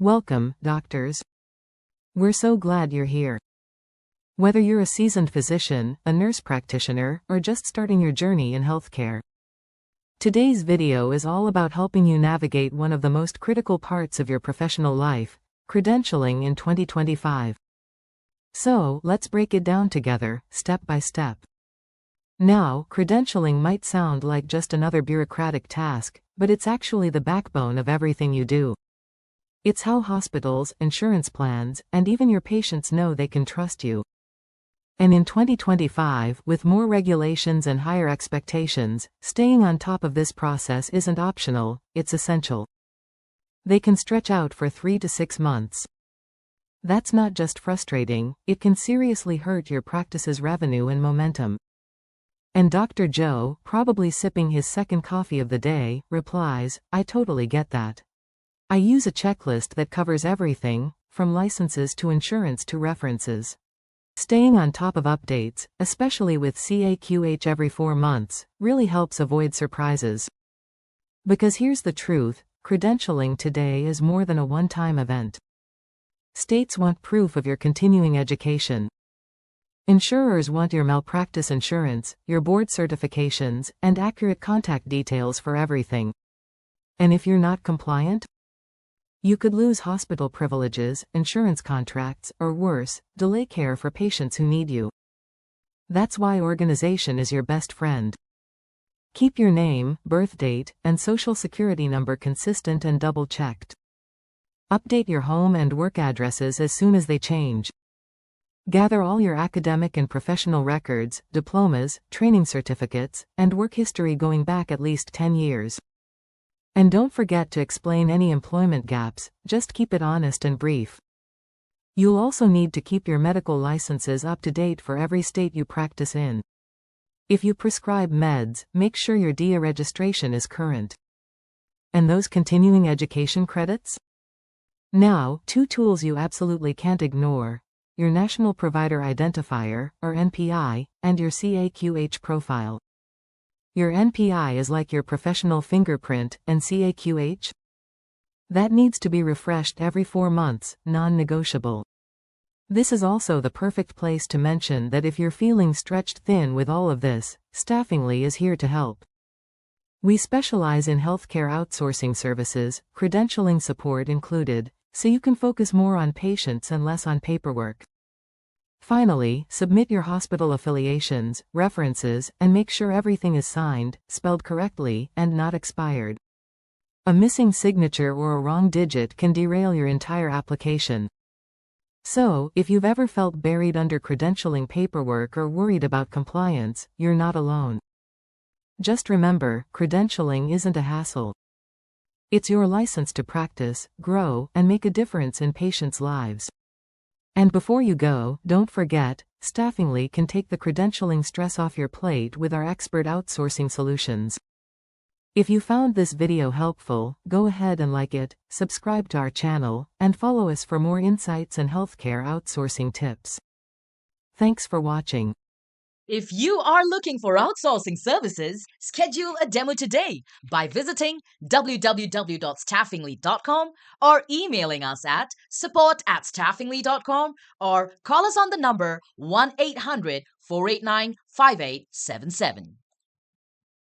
Welcome, doctors. We're so glad you're here. Whether you're a seasoned physician, a nurse practitioner, or just starting your journey in healthcare, today's video is all about helping you navigate one of the most critical parts of your professional life, credentialing in 2025. So, let's break it down together, step by step. Now, credentialing might sound like just another bureaucratic task, but it's actually the backbone of everything you do. It's how hospitals, insurance plans, and even your patients know they can trust you. And in 2025, with more regulations and higher expectations, staying on top of this process isn't optional, it's essential. They can stretch out for 3 to 6 months. That's not just frustrating, it can seriously hurt your practice's revenue and momentum. And Dr. Joe, probably sipping his second coffee of the day, replies, "I totally get that. I use a checklist that covers everything, from licenses to insurance to references." Staying on top of updates, especially with 𝗗𝗶𝘀𝗰𝗹𝗶𝗺𝗏 every 4 months, really helps avoid surprises. Because here's the truth, credentialing today is more than a one-time event. States want proof of your continuing education. Insurers want your malpractice insurance, your board certifications, and accurate contact details for everything. And if you're not compliant, you could lose hospital privileges, insurance contracts, or worse, delay care for patients who need you. That's why organization is your best friend. Keep your name, birth date, and social security number consistent and double-checked. Update your home and work addresses as soon as they change. Gather all your academic and professional records, diplomas, training certificates, and work history going back at least 10 years. And don't forget to explain any employment gaps, just keep it honest and brief. You'll also need to keep your medical licenses up to date for every state you practice in. If you prescribe meds, make sure your DEA registration is current. And those continuing education credits? Now, 2 tools you absolutely can't ignore: your National Provider Identifier, or NPI, and your 𝗗𝗶𝘀𝗰𝗋 profile. Your NPI is like your professional fingerprint, and 𝗗𝗶𝘀𝗰𝗋? That needs to be refreshed every 4 months, non-negotiable. This is also the perfect place to mention that if you're feeling stretched thin with all of this, Staffingly is here to help. We specialize in healthcare outsourcing services, credentialing support included, so you can focus more on patients and less on paperwork. Finally, submit your hospital affiliations, references, and make sure everything is signed, spelled correctly, and not expired. A missing signature or a wrong digit can derail your entire application. So, if you've ever felt buried under credentialing paperwork or worried about compliance, you're not alone. Just remember, credentialing isn't a hassle. It's your license to practice, grow, and make a difference in patients' lives. And before you go, don't forget, Staffingly can take the credentialing stress off your plate with our expert outsourcing solutions. If you found this video helpful, go ahead and like it, subscribe to our channel, and follow us for more insights and healthcare outsourcing tips. Thanks for watching. If you are looking for outsourcing services, schedule a demo today by visiting www.staffingly.com or emailing us at support@staffingly.com or call us on the number 1-800-489-5877.